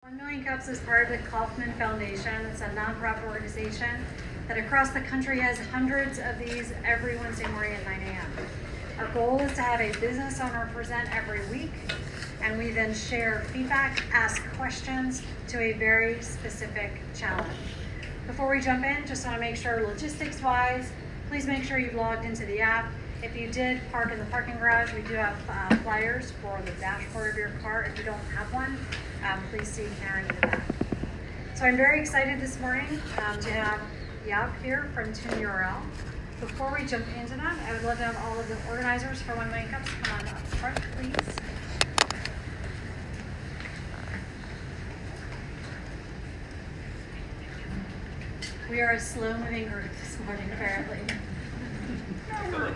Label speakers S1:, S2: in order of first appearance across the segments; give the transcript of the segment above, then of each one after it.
S1: 1 Million Cups is part of the Kauffman Foundation. It's a nonprofit organization that across the country has hundreds of these every Wednesday morning at 9 a.m. Our goal is to have a business owner present every week, and we then share feedback, ask questions to a very specific challenge. Before we jump in, just want to make sure logistics-wise, please make sure you've logged into the app. If you did park in the parking garage, we do have flyers for the dashboard of your car. If you don't have one, please see Karen in the back. So I'm very excited this morning to have Jaap here from TuneURL. Before we jump into that, I would love to have all of the organizers for 1 Million Cups come on up front, please. We are a slow-moving group this morning, apparently. Go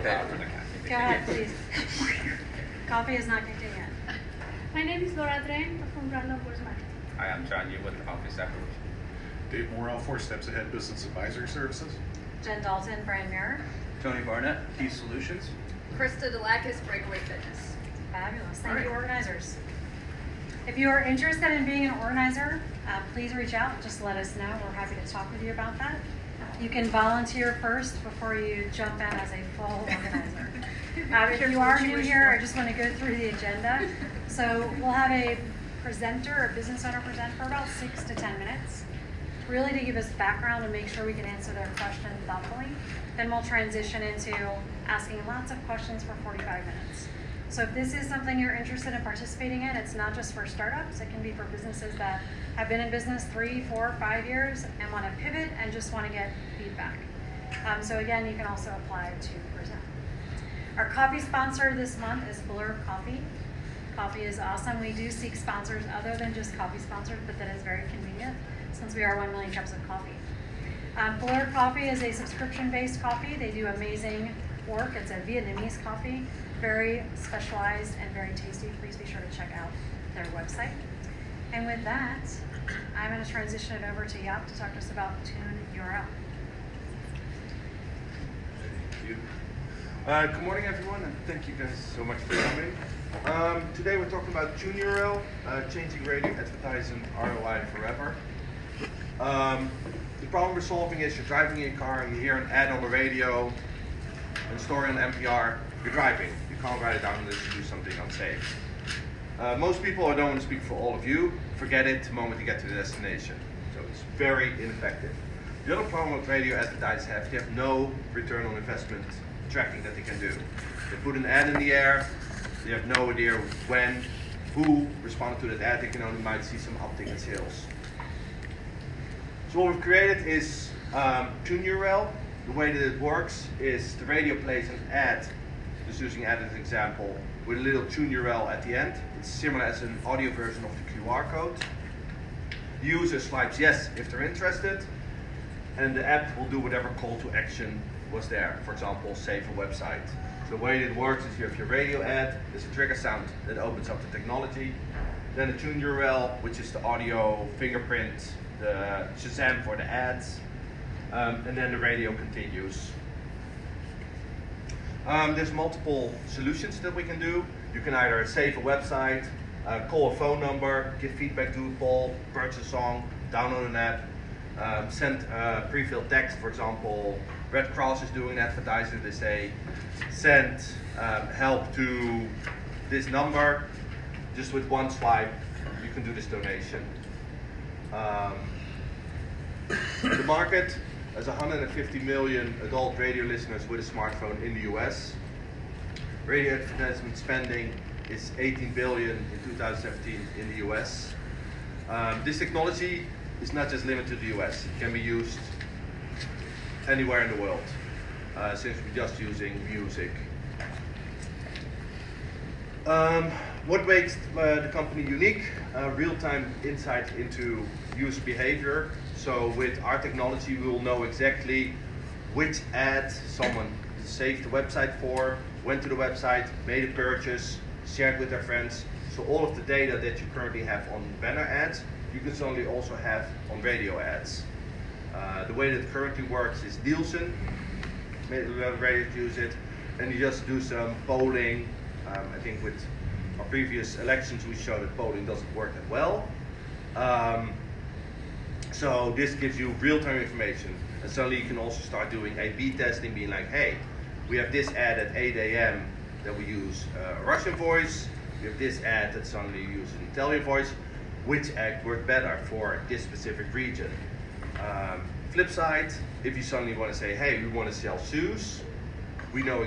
S1: ahead, please. Coffee is not kicked in yet.
S2: My name is Laura Drain from Brandon Woods Marketing.
S3: Hi, I'm John Yu with Office Efforts.
S4: Dave Morrell, 4 Steps Ahead Business Advisory Services.
S1: Jen Dalton, Brand Mirror.
S3: Tony Barnett, Key Solutions.
S5: Krista Delakis, Breakaway Fitness.
S1: Fabulous. Thank you, organizers. If you are interested in being an organizer, please reach out. Just let us know. We're happy to talk with you about that. You can volunteer first before you jump in as a full organizer. If you are new here, I just want to go through the agenda. So we'll have a presenter, a business owner present for about 6 to 10 minutes, really to give us background and make sure we can answer their question thoughtfully. Then we'll transition into asking lots of questions for 45 minutes. So if this is something you're interested in participating in, it's not just for startups. It can be for businesses that have been in business 3, 4, 5 years and want to pivot and just want to get feedback. So again, you can also apply to present. Our coffee sponsor this month is Blur Coffee. Coffee is awesome. We do seek sponsors other than just coffee sponsors, but that is very convenient since we are 1 million cups of coffee. Blur Coffee is a subscription-based coffee. They do amazing work. It's a Vietnamese coffee, very specialized and very tasty. Please be sure to check out their website. And with that, I'm going to transition it over to Jaap to talk to us about TuneURL.
S6: Thank you. Good morning, everyone, and thank you guys so much for coming. Today we're talking about TuneURL, changing radio advertising ROI forever. The problem we're solving is you're driving in your car and you hear an ad on the radio and story on NPR. You're driving. You can't write it down unless you do something unsafe. Most people, I don't want to speak for all of you, forget it the moment you get to the destination. So it's very ineffective. The other problem with radio advertisers they have no return on investment tracking that they can do. They put an ad in the air, they have no idea when, who responded to that ad, they can only might see some uptick in sales. So what we've created is TuneURL. The way that it works is the radio plays an ad, just using ad as an example, with a little TuneURL at the end. It's similar as an audio version of the QR code. The user swipes yes if they're interested, and the app will do whatever call to action was there. For example, save a website. So the way it works is you have your radio ad, there's a trigger sound that opens up the technology, then the TuneURL, which is the audio fingerprint, the Shazam for the ads, and then the radio continues. There's multiple solutions that we can do. You can either save a website, call a phone number, give feedback to a call, purchase a song, download an app, send pre-filled text. For example, Red Cross is doing advertising. They say, send help to this number. Just with one swipe, you can do this donation. The market has 150 million adult radio listeners with a smartphone in the US. Radio advertisement spending is 18 billion in 2017 in the US. This technology is not just limited to the US. It can be used anywhere in the world, since we're just using music. What makes the company unique? Real-time insight into user behavior. So with our technology, we will know exactly which ad someone saved the website for, went to the website, made a purchase, shared with their friends. So all of the data that you currently have on banner ads, you can suddenly also have on radio ads. The way that it currently works is Nielsen, radio use it, and you just do some polling. I think with our previous elections we showed that polling doesn't work that well. So this gives you real-time information, and suddenly you can also start doing A/B testing, being like, hey, we have this ad at 8 a.m. that we use a Russian voice, we have this ad that suddenly you use an Italian voice, which ad worked better for this specific region? Flip side, if you suddenly want to say, hey, we want to sell shoes, we know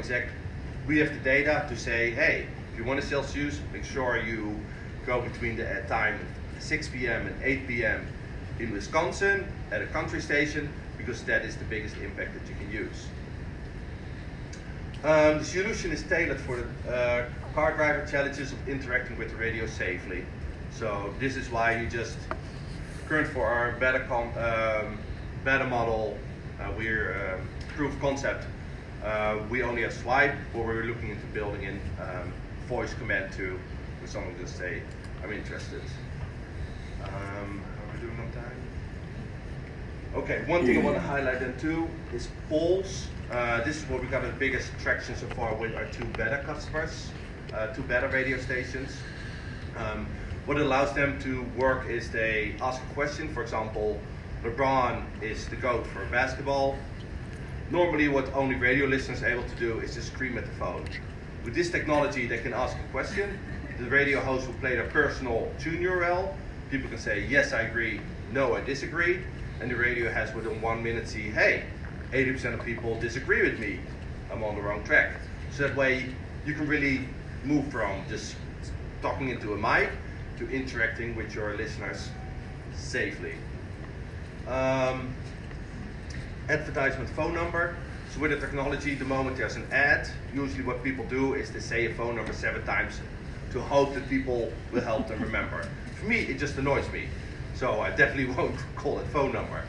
S6: we have the data to say, hey, if you want to sell shoes, make sure you go between the time 6 p.m. and 8 p.m. in Wisconsin at a country station, because that is the biggest impact that you can use. The solution is tailored for the car driver challenges of interacting with the radio safely. So this is why you just, current for our beta model, we're proof of concept. We only have swipe, but we're looking into building in voice command too, where someone just say, I'm interested. How are we doing on time? Okay, one thing I want to highlight then too is polls. This is where we got the biggest traction so far with our 2 beta customers, 2 beta radio stations. What it allows them to work is they ask a question. For example, LeBron is the GOAT for basketball. Normally what only radio listeners are able to do is just scream at the phone. With this technology, they can ask a question. The radio host will play their personal tune URL. People can say, yes, I agree, no, I disagree. And the radio has within 1 minute see, hey, 80% of people disagree with me. I'm on the wrong track. So that way you can really move from just talking into a mic to interacting with your listeners safely. Advertisement phone number. So with the technology, the moment there's an ad, usually what people do is they say a phone number 7 times to hope that people will help them remember. For me, it just annoys me. So I definitely won't call it phone number.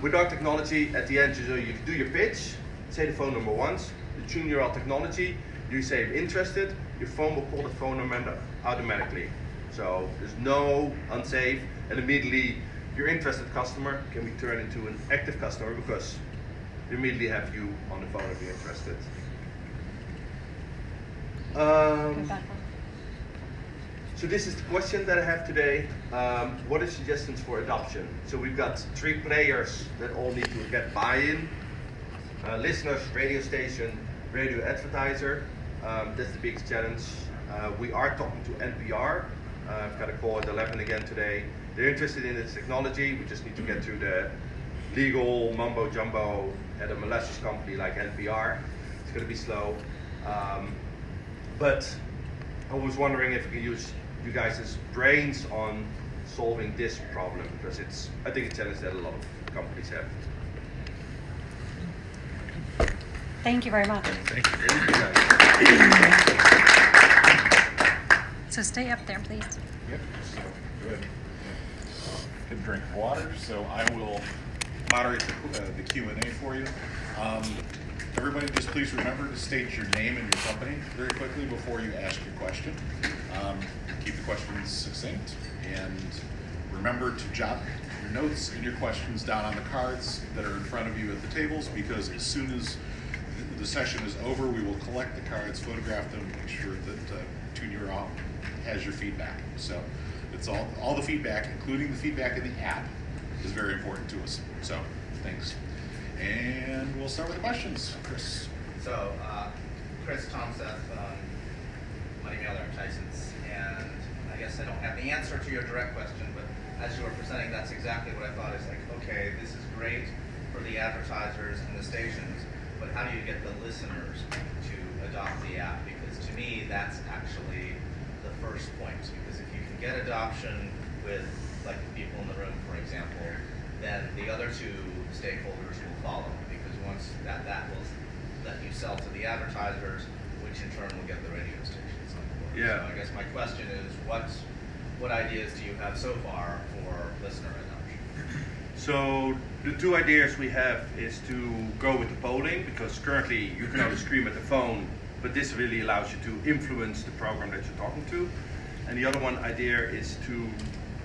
S6: With our technology, at the end, you do your pitch, say the phone number once, the tune URL technology, you say I'm interested, your phone will call the phone number automatically. So there's no unsafe, and immediately your interested customer can be turned into an active customer because they immediately have you on the phone if you're interested. So this is the question that I have today. What are suggestions for adoption? So we've got 3 players that all need to get buy-in. Listeners, radio station, radio advertiser. That's the biggest challenge. We are talking to NPR. I've got a call at 11 again today. They're interested in this technology. We just need to get through the legal mumbo jumbo at a molasses company like NPR. It's going to be slow. But I was wondering if we could use you guys' brains on solving this problem, because it's, I think, a challenge that a lot of companies have.
S1: Thank you very much.
S4: Thank you.
S1: So stay up there, please.
S4: Yep, so good. Good drink of water. So I will moderate the Q&A for you. Everybody, just please remember to state your name and your company very quickly before you ask your question. Keep the questions succinct, and remember to jot your notes and your questions down on the cards that are in front of you at the tables, because as soon as the session is over, we will collect the cards, photograph them, make sure that TuneURL has your feedback. So it's all the feedback, including the feedback in the app, is very important to us. So thanks. And we'll start with the questions. Chris.
S7: So, Chris Tomseth, Money Mailer and Tyson's, and I guess I don't have the answer to your direct question, but as you were presenting, that's exactly what I thought. Is like, okay, this is great for the advertisers and the stations, but how do you get the listeners to adopt the app? Because to me, that's actually the first point. Because if you can get adoption with, like, the people in the room, for example, then the other 2 stakeholders will follow, because once that will let you sell to the advertisers, which in turn will get the radio stations on board.
S6: Yeah.
S7: So I guess my question is, what ideas do you have so far for listener adoption?
S6: So the 2 ideas we have is to go with the polling, because currently you can only scream at the phone, but this really allows you to influence the program that you're talking to. And the other one idea is to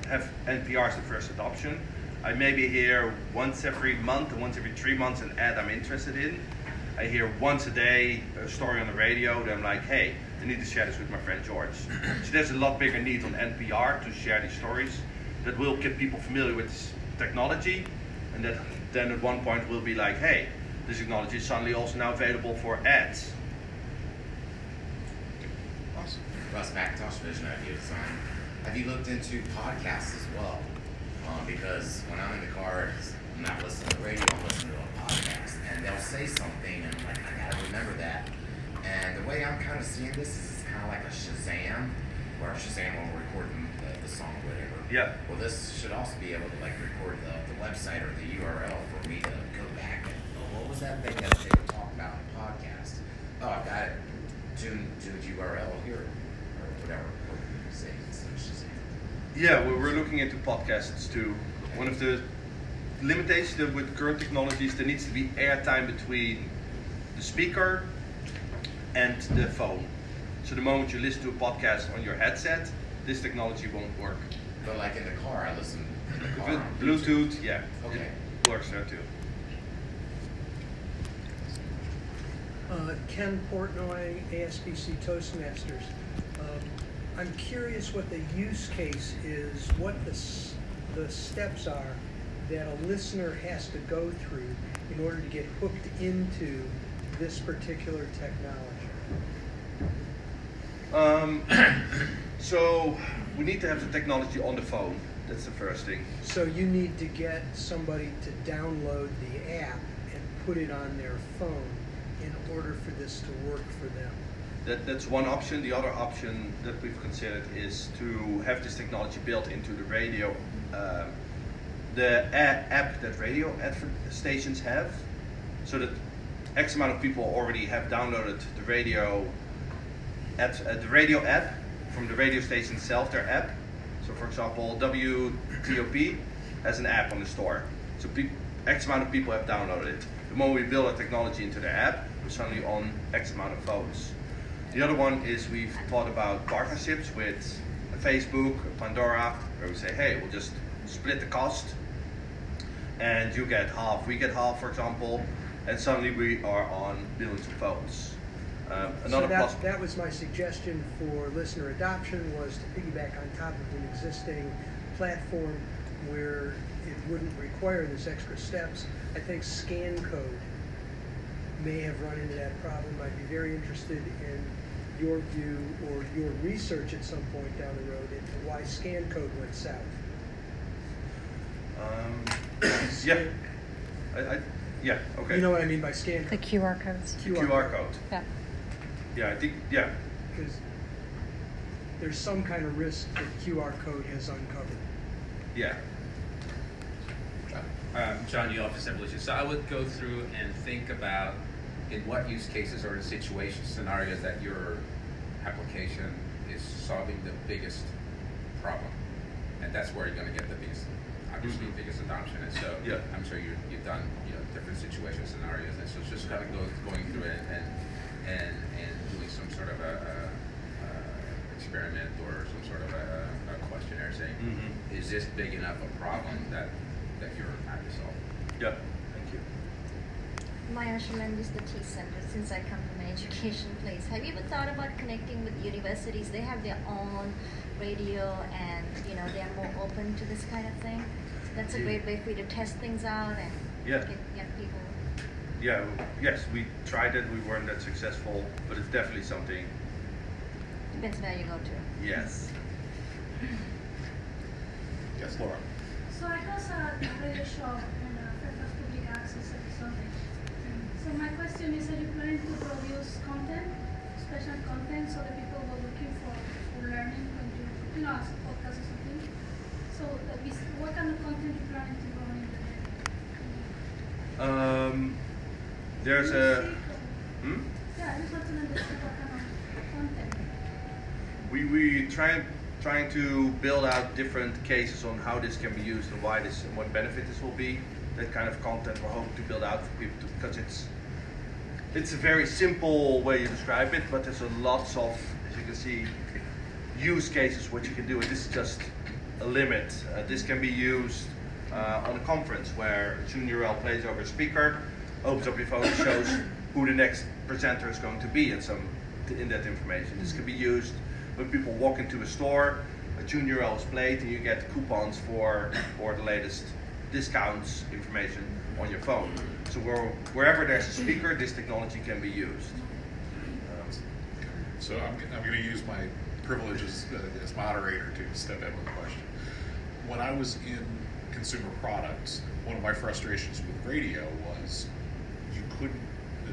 S6: have NPR as the first adoption. I maybe hear once every month or once every 3 months an ad I'm interested in. I hear once a day a story on the radio that I'm like, hey, I need to share this with my friend George. So there's a lot bigger need on NPR to share these stories. that will get people familiar with this technology, and that then at one point will be like, hey, this technology is suddenly also now available for ads.
S4: Awesome.
S8: Russ, Macintosh Vision Idea Design. Have you looked into podcasts as well? Because when I'm in the car, I'm not listening to the radio, I'm listening to a podcast, and they'll say something, and I'm like, I gotta remember that. And the way I'm kind of seeing this is it's kind of like a Shazam, where Shazam will record the song or whatever.
S6: Yeah.
S8: Well, this should also be able to like record the website or the URL for me to go back and, oh, what was that thing that they were talking about in the podcast? Oh, I've got it. Tune the URL here, or whatever. What you say, it's Shazam.
S6: Yeah, we're looking into podcasts too. One of the limitations with current technologies, there needs to be airtime between the speaker and the phone. So the moment you listen to a podcast on your headset, this technology won't work.
S8: But like in the car, I listen in the car.
S6: With
S8: on
S6: Bluetooth, yeah,
S8: Okay.
S6: it works there too.
S9: Ken Portnoy, ASPC Toastmasters. I'm curious what the use case is, what the steps are that a listener has to go through in order to get hooked into this particular technology.
S6: So we need to have the technology on the phone. That's the first thing.
S9: So you need to get somebody to download the app and put it on their phone in order for this to work for them.
S6: That's one option. The other option that we've considered is to have this technology built into the radio, the app that radio stations have, so that X amount of people already have downloaded the radio app from the radio station itself, their app. So for example, WTOP has an app on the store. So X amount of people have downloaded it. The moment we build a technology into their app, we're suddenly on X amount of phones. The other one is we've thought about partnerships with Facebook, Pandora, where we say, hey, we'll just split the cost and you get half, we get half, for example, and suddenly we are on billions of phones.
S9: So that was my suggestion for listener adoption, was to piggyback on top of an existing platform where it wouldn't require this extra steps. I think ScanCode may have run into that problem. I'd be very interested in your view or your research at some point down the road into why ScanCode went south.
S6: Yeah. Yeah, okay.
S9: You know what I mean by ScanCode?
S1: The QR codes.
S6: QR code.
S1: Yeah.
S6: Yeah, I think, yeah.
S9: Because there's some kind of risk that QR code has uncovered.
S6: Yeah.
S3: John, the Office Evolution. So I would go through and think about in what use cases or in situation scenarios that your application is solving the biggest problem, and that's where you're going to get the biggest, obviously, biggest adoption. And so
S6: yeah.
S3: I'm sure you've done different situation scenarios, and so it's just kind of going through it and doing some sort of a experiment or some sort of a questionnaire saying, is this big enough a problem that you're trying to solve?
S6: Yeah, thank you.
S10: Maya Shaman is the T Center, since I come from an education place. Have you ever thought about connecting with universities? They have their own radio and they're more open to this kind of thing. So that's a great way for you to test things out and get people.
S6: Yeah, yes, we tried it, we weren't that successful, but it's definitely something.
S10: Depends where you go to.
S6: Yes.
S4: Yes, Laura.
S2: So I host a radio show on Fairfax Public Access every Sunday. So my question is, are you planning to produce content, special content, so that people who are looking for learning when you as a podcast or something? So what kind of content you planning to go in the
S6: There's a.
S2: Yeah, I just want to understand what kind of content.
S6: We trying to build out different cases on how this can be used and why this and what benefit this will be. That kind of content we're hoping to build out for people because it's a very simple way you describe it, but there's a lots of, as you can see, use cases what you can do. And this is just a limit. This can be used on a conference where a tune URL plays over a speaker, opens up your phone, and shows who the next presenter is going to be in that information. This can be used when people walk into a store a tune URL is played, and you get coupons for the latest discounts information on your phone. So wherever there's a speaker, this technology can be used.
S4: So I'm going to use my privilege as moderator to step in with a question. When I was in consumer products, one of my frustrations with radio was you couldn't,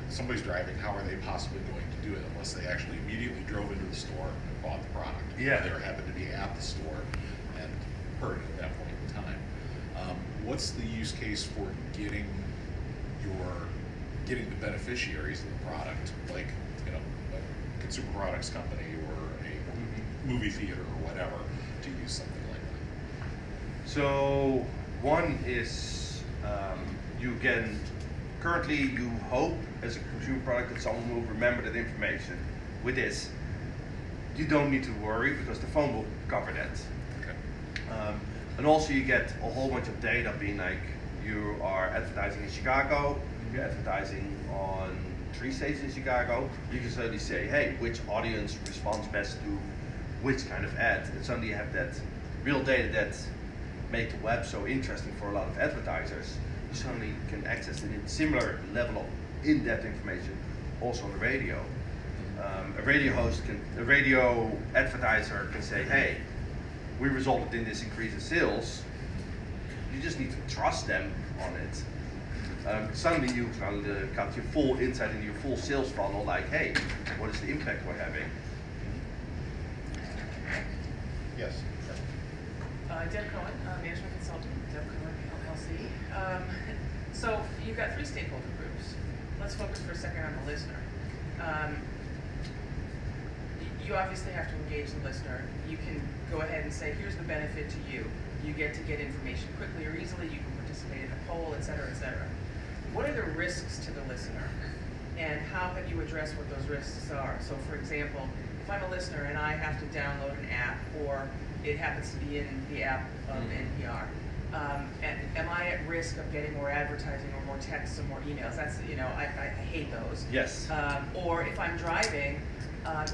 S4: somebody's driving, how are they possibly going to do it unless they actually immediately drove into the store and bought the product?
S6: Yeah.
S4: They happened to be at the store and heard it at that point in time. What's the use case for getting the beneficiaries of the product, like a consumer products company or a movie theater or whatever, to use something like that?
S6: So one is currently you hope as a consumer product that someone will remember that information. With this, you don't need to worry because the phone will cover that.
S4: Okay.
S6: And also you get a whole bunch of data being like, you are advertising in Chicago, you're advertising on 3 states in Chicago, you can suddenly say, hey, which audience responds best to which kind of ad? And suddenly you have that real data that make the web so interesting for a lot of advertisers. You suddenly can access it in similar level of in-depth information also on the radio. A radio advertiser can say, hey, we resulted in this increase in sales. You just need to trust them on it. Suddenly you got your full insight into your full sales funnel, like, hey, what is the impact we're having?
S4: Yes.
S11: Deb Cohen, management consultant, Deb Cohen, LLC. So you've got 3 stakeholder groups. Let's focus for a second on the listener. You obviously have to engage the listener. You can go ahead and say, here's the benefit to you. You get to get information quickly or easily. You can participate in a poll, et cetera, et cetera. What are the risks to the listener? And how have you addressed what those risks are? So for example, if I'm a listener and I have to download an app, or it happens to be in the app of NPR, am I at risk of getting more advertising or more texts or more emails? That's, I hate those.
S6: Yes.
S11: Or if I'm driving,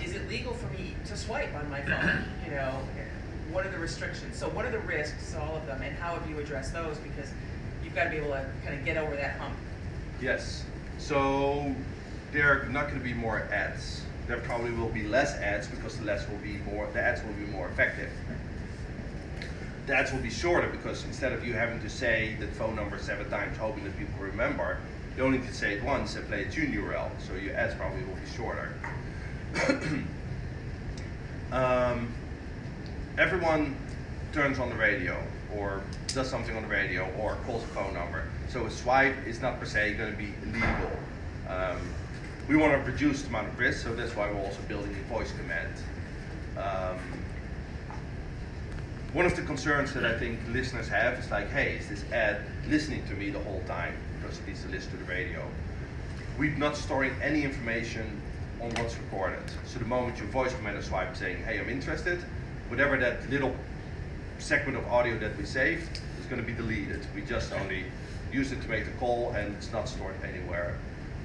S11: is it legal for me to swipe on my phone? What are the restrictions? So what are the risks, all of them, and how have you addressed those? Because you've got to be able to kind of get over that hump.
S6: Yes. So there are not going to be more ads. There probably will be less ads because the ads will be more effective. The ads will be shorter because instead of you having to say the phone number 7 times hoping that people remember, you only need to say it once and play a tune URL. So your ads probably will be shorter. Everyone turns on the radio or does something on the radio or calls a phone number. So a swipe is not per se going to be illegal. We want to reduce the amount of risk, so that's why we're also building a voice command. One of the concerns that I think listeners have is like, hey, is this ad listening to me the whole time? Because it needs to listen to the radio. We're not storing any information on what's recorded. So the moment your voice command is swiped saying, hey, I'm interested, whatever that little segment of audio that we saved is going to be deleted. We just only use it to make the call and it's not stored anywhere.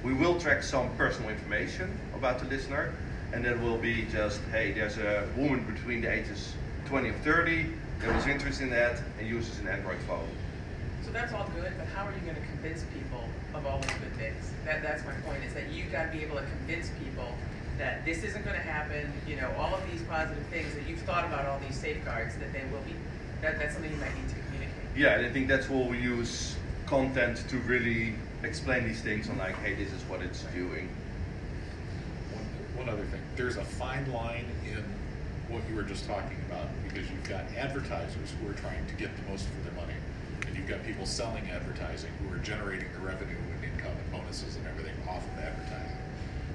S6: We will track some personal information about the listener, and that will be just, hey, there's a woman between the ages 20 and 30 that was interested in that and uses an Android phone.
S11: So that's all good, but how are you going to convince people of all those good things? That's my point, is that you've got to be able to convince people that this isn't going to happen, all of these positive things, that you've thought about all these safeguards, that they will be, that's something you might need to communicate.
S6: Yeah, and I think that's where we use content to really explain these things on like, hey, this is what it's doing.
S4: One other thing, there's a fine line in what you were just talking about, because you've got advertisers who are trying to get the most for their money, and you've got people selling advertising who are generating the revenue and income and bonuses and everything off of advertising.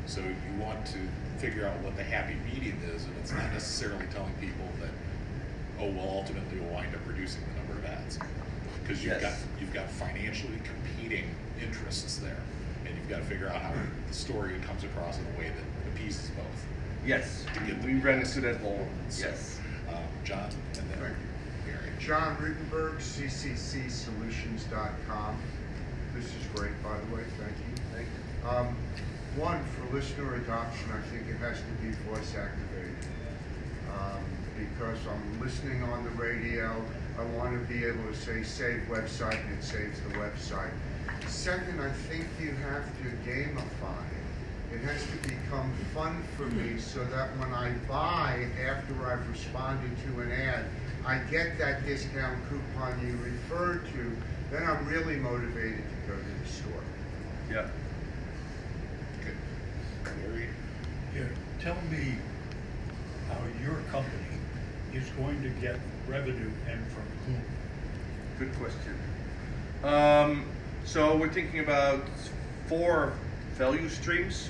S4: So you want to figure out what the happy medium is, and it's not necessarily telling people that, oh, well, ultimately we'll wind up reducing the number of ads, because you've got financially competing interests there, and you've got to figure out how the story comes across in a way that appeases both.
S6: Yes, we ran into that wall.
S4: So,
S6: yes.
S4: John, and then Gary.
S12: John Rutenberg, cccSolutions.com. This is great, by the way. Thank you.
S6: Thank you.
S12: One, for listener adoption, I think it has to be voice activated. because I'm listening on the radio. I want to be able to say save website and it saves the website. Second, I think you have to gamify it. It has to become fun for me so that when I buy after I've responded to an ad, I get that discount coupon you referred to, then I'm really motivated to go to the store.
S4: Yeah. Good. Larry?
S13: Yeah, tell me how your company is going to get revenue and from whom?
S6: Good question. So we're thinking about 4 value streams.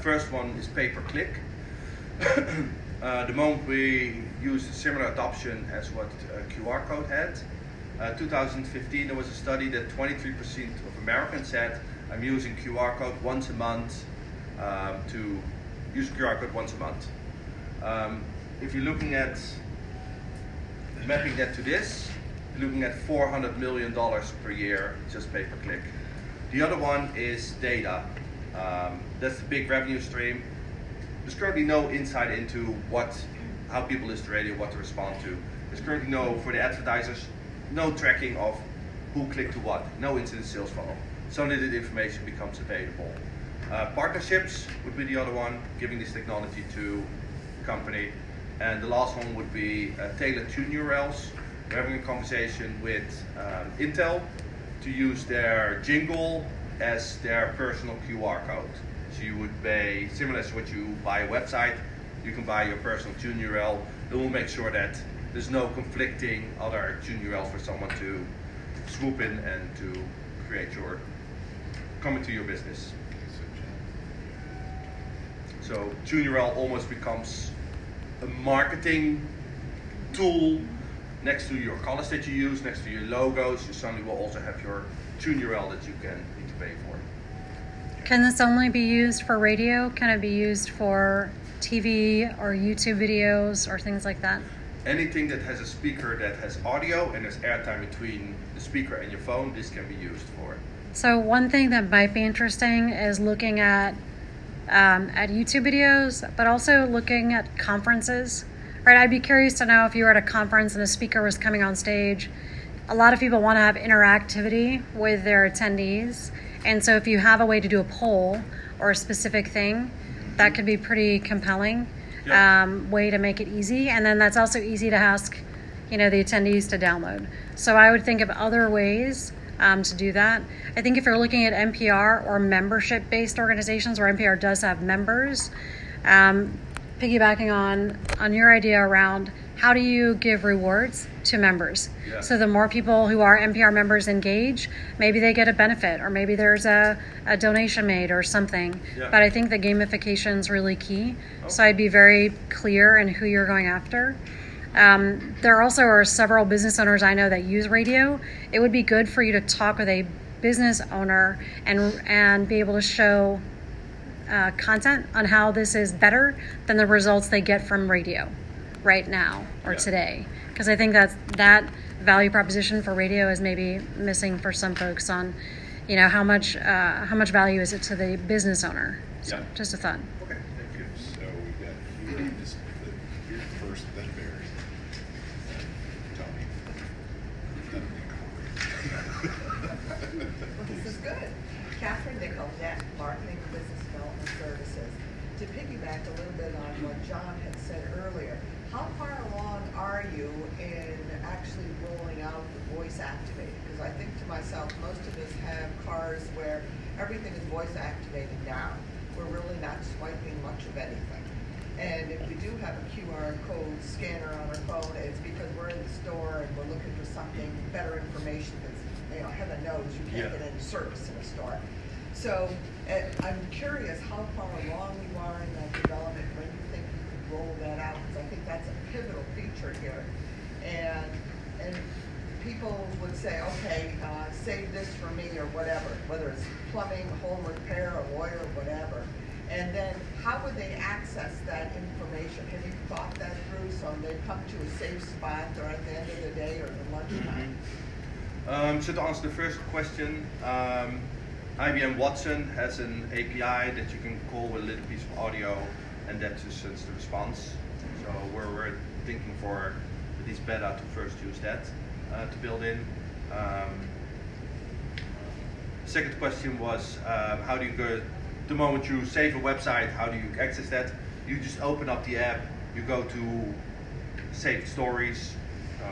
S6: First one is pay-per-click. The moment we used a similar adoption as what QR code had. 2015, there was a study that 23% of Americans said, I'm using QR code once a month to use QR code once a month. If you're looking at mapping that to this, you're looking at $400 million per year, just pay-per-click. The other one is data. That's the big revenue stream. There's currently no insight into how people listen to radio, what to respond to. There's currently for the advertisers, no tracking of who clicked to what, no incident sales funnel. Suddenly the information becomes available. Partnerships would be the other one, giving this technology to the company. And the last one would be tailored tune URLs. We're having a conversation with Intel to use their jingle as their personal QR code. So you would pay, similar to what you buy a website, you can buy your personal tune URL. It will make sure that there's no conflicting other tune URLs for someone to swoop in and to create come into your business. So tune URL almost becomes a marketing tool next to your colors that you use, next to your logos. You suddenly will also have your tune URL that you can need to pay for.
S1: Can this only be used for radio? Can it be used for TV or YouTube videos or things like that?
S6: Anything that has a speaker that has audio and there's airtime between the speaker and your phone, this can be used for.
S1: So one thing that might be interesting is looking at YouTube videos, but also looking at conferences. Right? I'd be curious to know if you were at a conference and a speaker was coming on stage. A lot of people want to have interactivity with their attendees. And so if you have a way to do a poll or a specific thing, that could be pretty compelling way to make it easy. And then that's also easy to ask, the attendees to download. So I would think of other ways to do that. I think if you're looking at NPR or membership-based organizations where NPR does have members, piggybacking on your idea around how do you give rewards to members? Yeah. So the more people who are NPR members engage, maybe they get a benefit or maybe there's a donation made or something. Yeah. But I think the gamification is really key. Okay. So I'd be very clear in who you're going after. There also are several business owners I know that use radio. It would be good for you to talk with a business owner and be able to show content on how this is better than the results they get from radio right now or today. Because I think that value proposition for radio is maybe missing for some folks on, how much value is it to the business owner. So just a thought.
S4: Okay, thank you. So we got you you're first, then Barry, then Tony.
S14: Well, this is good. Catherine Nickel, Net Marketing and Business Development Services. To piggyback a little bit on what John had said earlier, how far along are you in actually rolling out the voice activated? Because I think to myself, most of us have cars where everything is voice activated now. We're really not swiping much of anything. And if we do have a QR code scanner on our phone, it's because we're in the store and we're looking for something, better information because, heaven knows you can't get any service in a store. So I'm curious how far along you are in that development, when you think you could roll that out, because I think that's a pivotal feature here. And people would say, okay, save this for me or whatever, whether it's plumbing, home repair, or oil, or whatever. And then how would they access that information? Have you thought that through so they come to a safe spot or at the end of the day or the lunchtime?
S6: So to answer the first question, IBM Watson has an API that you can call with a little piece of audio, and that just sends the response. So we're thinking for this beta to first use that to build in. Second question was, how do you go, the moment you save a website, how do you access that? You just open up the app, you go to saved stories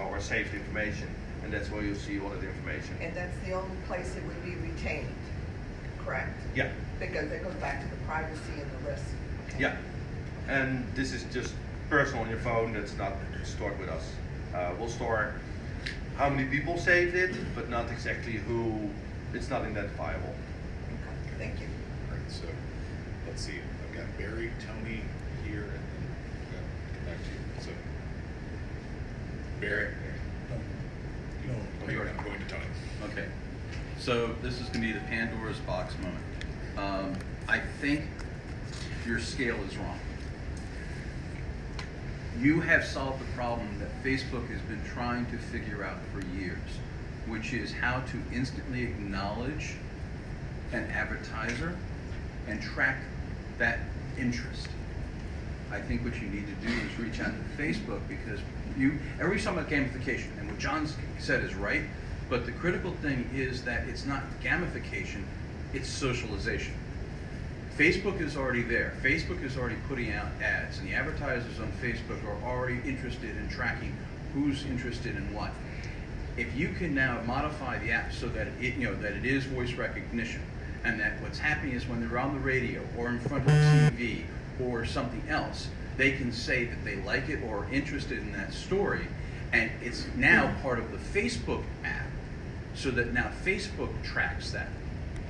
S6: or saved information, and that's where you'll see all of the information.
S14: And that's the only place it would be retained, correct?
S6: Yeah.
S14: Because that goes back to the privacy and the risk.
S6: Yeah. And this is just personal on your phone, that's not stored with us. We'll store how many people saved it, but not exactly who. It's not identifiable.
S14: Okay, thank you.
S4: All right, so let's see. I've got Barry, Tony here, and then come back to you. So, Barry.
S13: No,
S4: You're not going to Tony.
S15: Okay. So this is going to be the Pandora's box moment. I think your scale is wrong. You have solved the problem that Facebook has been trying to figure out for years, which is how to instantly acknowledge an advertiser and track that interest. I think what you need to do is reach out to Facebook, because every time about gamification, and what John said is right, but the critical thing is that it's not gamification, it's socialization. Facebook is already there. Facebook is already putting out ads, and the advertisers on Facebook are already interested in tracking who's interested in what. If you can now modify the app so that it is voice recognition, and that what's happening is when they're on the radio or in front of TV or something else, they can say that they like it or are interested in that story, and it's now part of the Facebook app, so that now Facebook tracks that.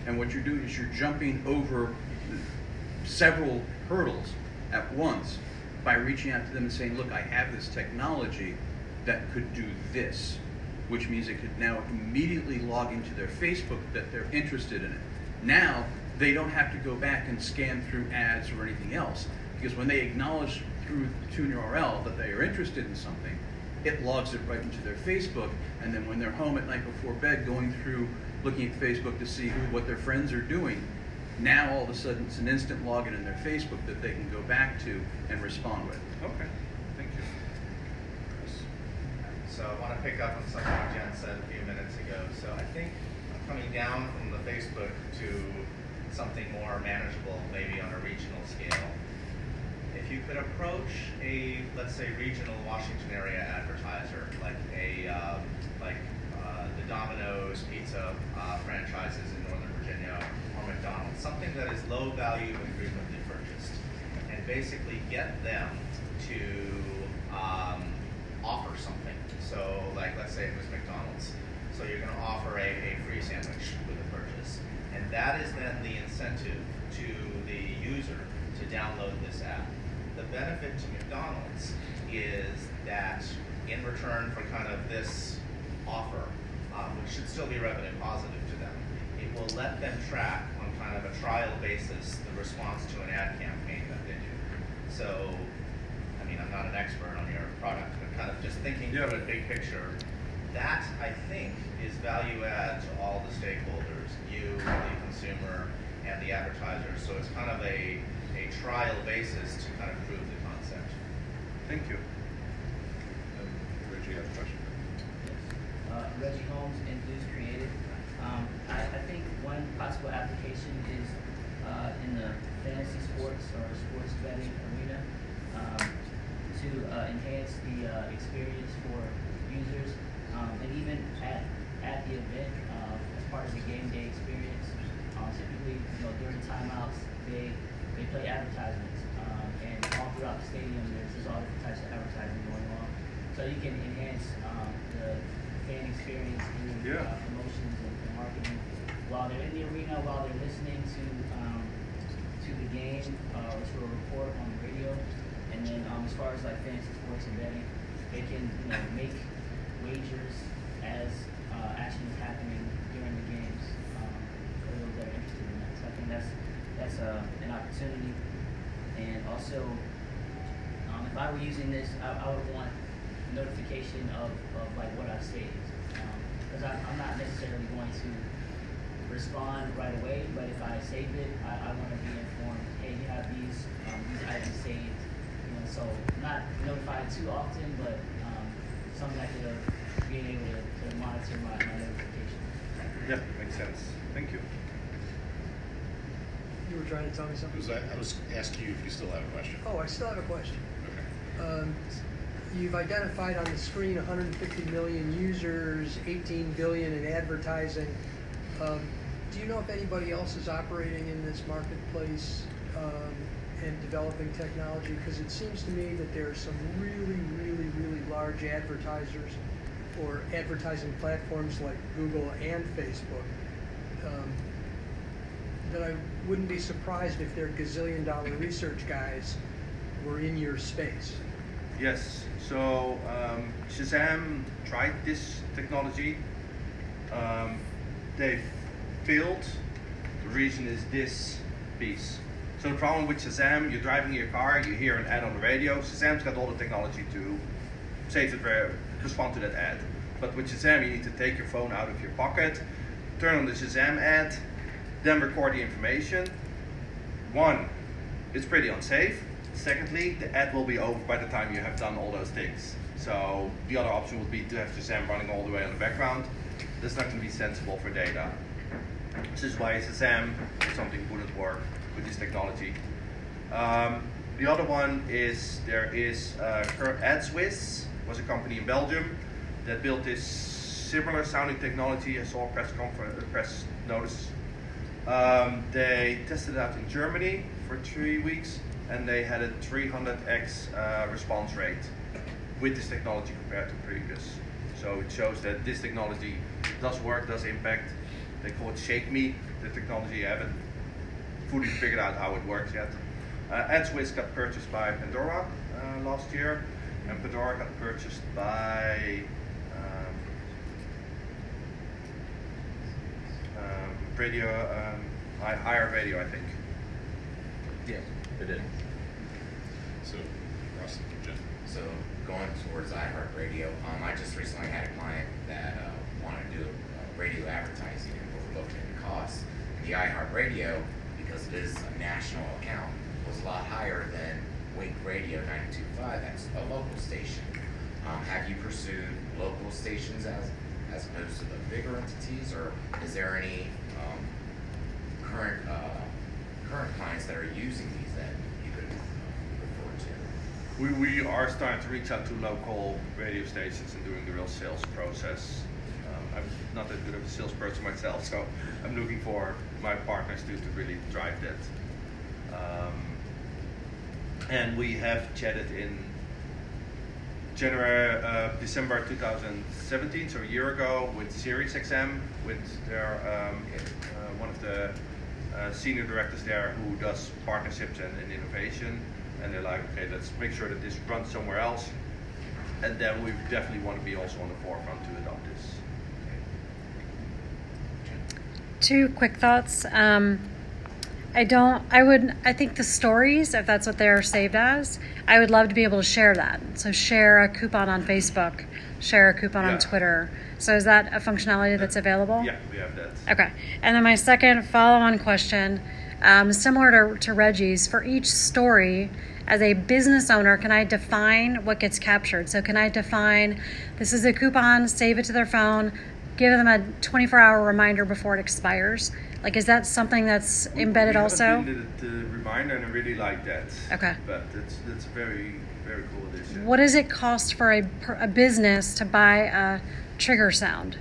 S15: And what you're doing is you're jumping over several hurdles at once by reaching out to them and saying, look, I have this technology that could do this, which means it could now immediately log into their Facebook that they're interested in it. Now, they don't have to go back and scan through ads or anything else, because when they acknowledge through TuneURL that they are interested in something, it logs it right into their Facebook, and then when they're home at night before bed going through looking at Facebook to see what their friends are doing, now all of a sudden it's an instant login in their Facebook that they can go back to and respond with.
S6: Okay, thank you.
S7: So I want to pick up on something Jen said a few minutes ago. So I think coming down from the Facebook to something more manageable, maybe on a regional scale. If you could approach a, let's say, regional Washington area advertiser, like the Domino's pizza franchises in Northern Virginia, or McDonald's, something that is low value and frequently purchased, and basically get them to offer something. So, like, let's say it was McDonald's. So you're going to offer a free sandwich with a purchase, and that is then the incentive to the user to download this app. The benefit to McDonald's is that in return for kind of this offer, which should still be revenue positive to them, it will let them track on kind of a trial basis the response to an ad campaign that they do. So, I mean, I'm not an expert on your product, but kind of just thinking through a big picture, that I think is value add to all the stakeholders, you, the consumer, and the advertisers. So it's kind of a trial basis to kind of prove the concept.
S6: Thank you.
S4: Reggie, you have a question?
S16: Reggie Holmes, Enthused Creative. I think one possible application is in the fantasy sports or sports betting arena to enhance the experience for users, and even at the event as part of the game day experience. Typically, during timeouts, they play advertisements, and all throughout the stadium, there's all different types of advertising going on. So you can enhance the fan experience through promotions and marketing while they're in the arena, while they're listening to the game or to a report on the radio. And then as far as like fantasy sports and betting, they can make wagers as action is happening during the games for those that are interested in that. So I think that's an opportunity. And also, if I were using this, I would want notification of like what I've saved, because I'm not necessarily going to respond right away, but if I saved it, I want to be informed, hey, you have these items saved, so not notification notified too often, but some method of being able to monitor my notification.
S6: Yeah, makes sense. Thank you.
S9: You were trying to tell me something?
S4: I was asking you if you still have a question.
S9: Oh, I still have a question.
S4: Okay.
S9: You've identified on the screen 150 million users, 18 billion in advertising. Do you know if anybody else is operating in this marketplace and developing technology? Because it seems to me that there are some really, really, really large advertisers or advertising platforms like Google and Facebook that I wouldn't be surprised if their gazillion-dollar research guys were in your space.
S6: Yes, so Shazam tried this technology. They failed. The reason is this piece. So the problem with Shazam, you're driving your car, you hear an ad on the radio. Shazam's got all the technology to respond to that ad. But with Shazam, you need to take your phone out of your pocket, turn on the Shazam ad, then record the information. One, it's pretty unsafe. Secondly, the ad will be over by the time you have done all those things. So the other option would be to have Shazam running all the way in the background. That's not going to be sensible for data. This is why Shazam something wouldn't work with this technology. The other one is there is AdsWiz, was a company in Belgium that built this similar sounding technology. I saw a press notice. They tested it out in Germany for 3 weeks, and they had a 300x response rate with this technology compared to previous. So it shows that this technology does work, does impact. They call it Shake Me, the technology. I haven't fully figured out how it works yet. AdsWiz got purchased by Pandora last year, and Pandora got purchased by iHeartRadio, I think.
S3: Yes, they did.
S4: So, Ross, Jen.
S8: So going towards iHeartRadio, I just recently had a client that wanted to do radio advertising and we were looking at the costs. And the iHeartRadio, because it is a national account, was a lot higher than Wake Radio 92.5. That's a local station. Have you pursued local stations as opposed to the bigger entities, or is there any current clients that are using these that you could refer to?
S6: We are starting to reach out to local radio stations and doing the real sales process. I'm not that good of a salesperson myself, so I'm looking for my partners to really drive that. And we have chatted in December 2017, so a year ago, with SiriusXM, with their one of the senior directors there who does partnerships and innovation, and they're like, okay, let's make sure that this runs somewhere else, and then we definitely want to be also on the forefront to adopt this.
S1: Two quick thoughts. I think the stories, if that's what they're saved as, I would love to be able to share that. So share a coupon on Facebook, share a coupon on Twitter. So is that a functionality that's available?
S6: Yeah, we have that.
S1: Okay. And then my second follow-on question, similar to Reggie's, for each story, as a business owner, can I define what gets captured? So can I define, this is a coupon, save it to their phone, give them a 24-hour reminder before it expires? Like, is that something that's embedded also?
S6: We haven't been the reminder, and I really like that. Okay. But it's very, very cool addition.
S1: What does it cost for a business to buy a trigger sound?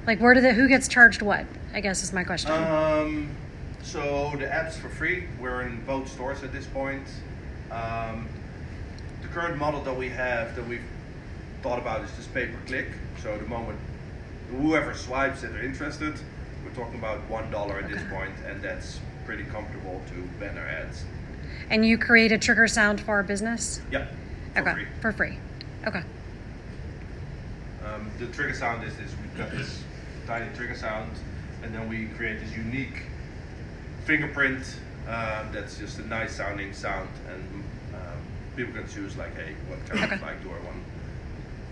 S1: Like, who gets charged what, I guess is my question.
S6: So the app's for free. We're in both stores at this point. The current model that we have, that we've thought about, is just pay-per-click. So the moment whoever swipes that they're interested, we're talking about $1 at this point, and that's pretty comfortable to banner ads.
S1: And you create a trigger sound for a business?
S6: Yeah.
S1: For free. Okay.
S6: The trigger sound is this. We've got this tiny trigger sound, and then we create this unique fingerprint that's just a nice sounding sound, and people can choose like, hey, what kind of like, do I want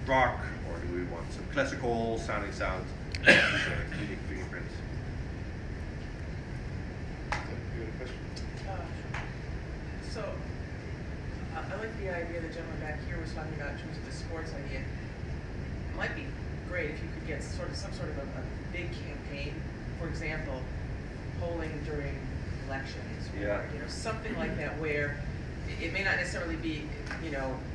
S6: rock, or do we want some classical sounding sound? Unique fingerprint.
S11: So I like the idea the gentleman back here was talking about in terms of the sports idea. It might be great if you could get some sort of a big campaign. For example, polling during elections, or something like that, where it may not necessarily be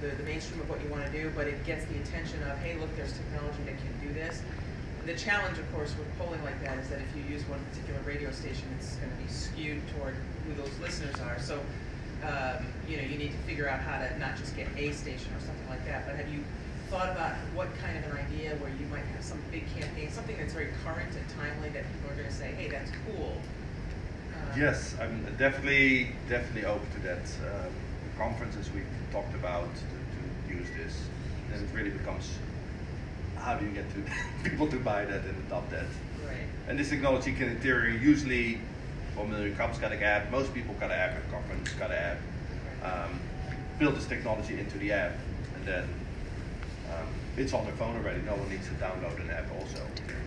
S11: the mainstream of what you want to do, but it gets the attention of, hey, look, there's technology that can do this. The challenge, of course, with polling like that is that if you use one particular radio station, it's going to be skewed toward who those listeners are. So, you need to figure out how to not just get a station or something like that, but have you thought about what kind of an idea where you might have some big campaign, something that's very current and timely that people are going to say, hey, that's cool?
S6: Yes, I'm definitely open to that. Conferences we talked about to use this, then it really becomes, how do you get to people to buy that and adopt that?
S11: Right.
S6: And this technology can, in theory, usually, 1 million cops got an app, most people got an app, a conference got an app. Build this technology into the app, and then it's on their phone already. No one needs to download an app also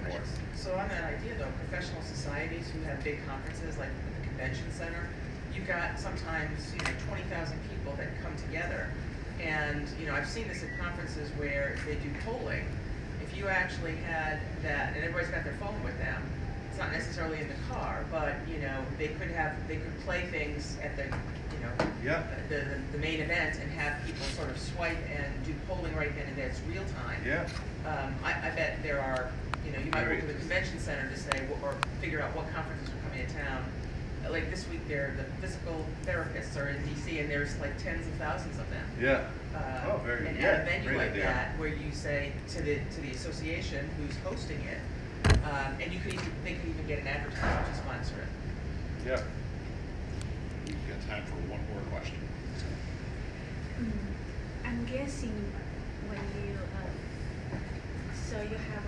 S6: anymore.
S11: So on that idea though, professional societies who have big conferences like the convention center, you've got sometimes 20,000 people that come together, and I've seen this at conferences where they do polling. If you actually had that, and everybody's got their phone with them, it's not necessarily in the car, but they could play things at the the main event and have people sort of swipe and do polling right then and there. It's real time.
S6: Yeah.
S11: I bet there are, you might go to the convention center to say, or figure out what conferences are coming to town. Like this week, the physical therapists are in DC, and there's like tens of thousands of them.
S6: Yeah.
S11: And at a venue like that, where you say to the association who's hosting it, and they could even get an advertiser to sponsor it.
S6: Yeah.
S4: We've got time for one more question.
S17: I'm guessing when you so you have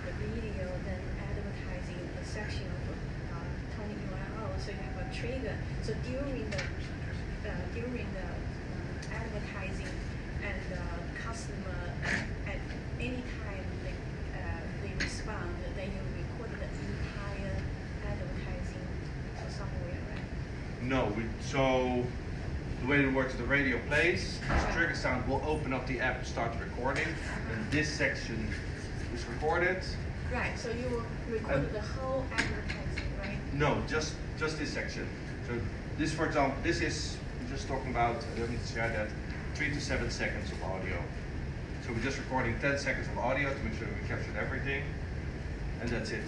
S17: the video, then advertising a section of Tony URL, so you have a trigger. So during the advertising and customer at any time they respond, then you record the entire advertising somewhere, right?
S6: No, so the way it works, the radio plays, this trigger sound will open up the app and start recording, and this section is recorded.
S17: Right, so you will record the whole advertising, right?
S6: No, just this section. So this, for example, this is, we're just talking about, I don't need to share that, 3 to 7 seconds of audio. So we're just recording 10 seconds of audio to make sure we captured everything, and that's it.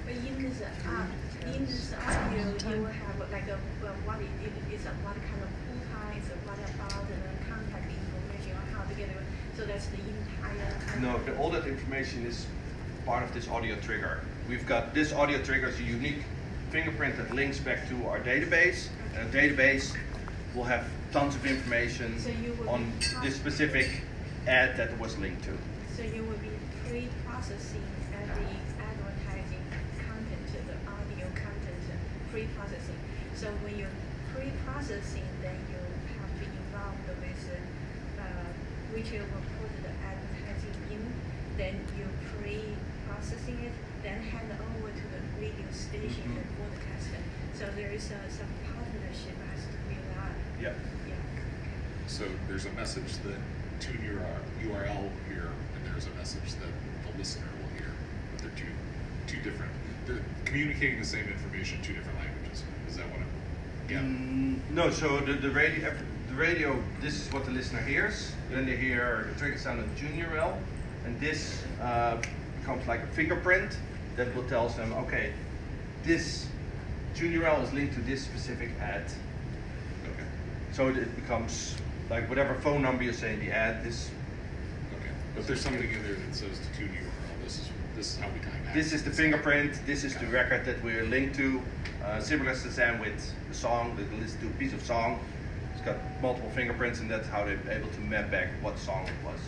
S17: But in this audio, you will have like what kind of is what about the contact information or how to get it. So that's the entire.
S6: No, all that information is part of this audio trigger. We've got this audio trigger is a unique fingerprint that links back to our database, and our database will have tons of information on this specific ad that it was linked to.
S17: So you will be pre-processing the advertising content, the audio content, pre-processing. So when you're pre-processing, then you have to involve with which you will put the advertising in, then you pre-processing it, then hand over to the radio station and broadcast it. So there is some partnership has to be done.
S6: Yeah.
S4: So there's a message that tune your URL will hear, and there's a message that the listener will hear. But they're two different. They're communicating the same information, two different languages. Is that what I'm? Yeah.
S6: No. So the radio. This is what the listener hears. Then they hear the trigger sound of the tune URL, and this becomes like a fingerprint that will tell them, okay, this tune URL is linked to this specific ad.
S4: Okay.
S6: So it becomes like whatever phone number you say in the ad. This.
S4: Okay. But there's something in there that says to tune URL. This is how we time.
S6: This is the fingerprint. This is the record that we're linked to. Similar to Sam with the song, they listen to a piece of song. It's got multiple fingerprints, and that's how they're able to map back what song it was.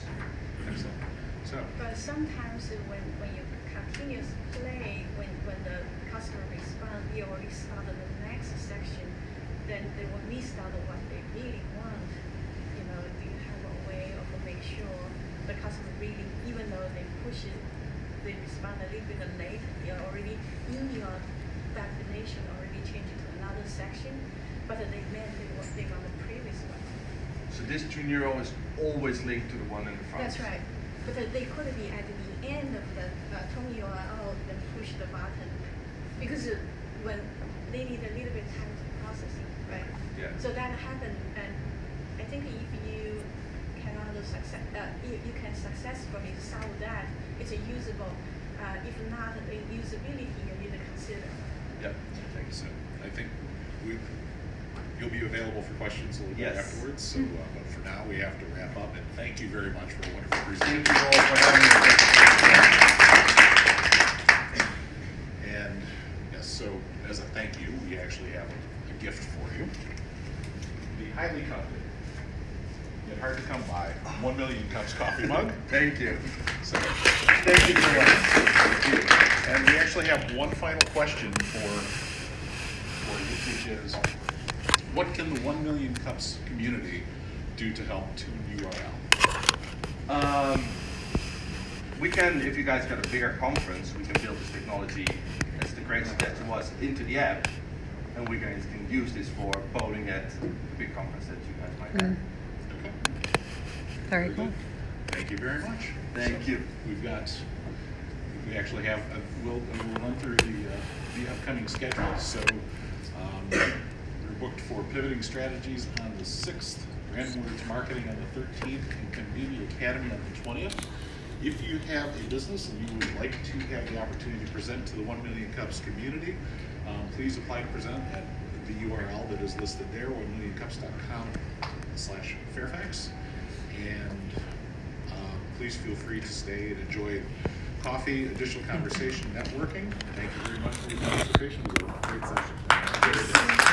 S4: Excellent. So.
S17: But sometimes when you continuous play, when the customer responds, you already started the next section, then they will miss out on what they really want. Do you have a way of make sure the customer really, even though they push it, they respond a little bit late, you're already in your definition already changed to another section, but they meant they want the previous one.
S6: So this 2 euro is always linked to the one in the front.
S17: That's right. But they could be at the end of the 20 URL, then push the button. Because when they need a little bit of time to processing, right?
S6: Yeah.
S17: So that happened, and I think if you cannot you can successfully solve that, it's a usable. If not, the usability you need to consider.
S4: Yep. So I think you'll be available for questions a little bit afterwards. So, but for now, we have to wrap up. And thank you very much for a wonderful presentation.
S6: Thank you all for having me.
S4: And yes, so as a thank you, we actually have a gift for you. The highly coveted, yet hard to come by, 1 Million Cups coffee mug.
S6: Thank you.
S4: So, thank you very much. Thank you. And we actually have one final question for you, which is, what can the 1 Million Cups community do to help Tune URL?
S6: We can, if you guys got a bigger conference, we can build this technology, as the great suggestion was, into the app, and we can use this for voting at the big conference that you guys might have.
S4: Okay.
S1: Very cool.
S4: Thank you very much.
S6: Thank you.
S4: We actually have, we'll run through the upcoming schedule. So we're booked for Pivoting Strategies on the 6th, Random Words Marketing on the 13th, and Convivi Academy on the 20th. If you have a business and you would like to have the opportunity to present to the 1 Million Cups community, please apply to present at the URL that is listed there, 1millioncups.com/Fairfax. And please feel free to stay and enjoy coffee, additional conversation, networking. Thank you very much for your participation. It was a great session.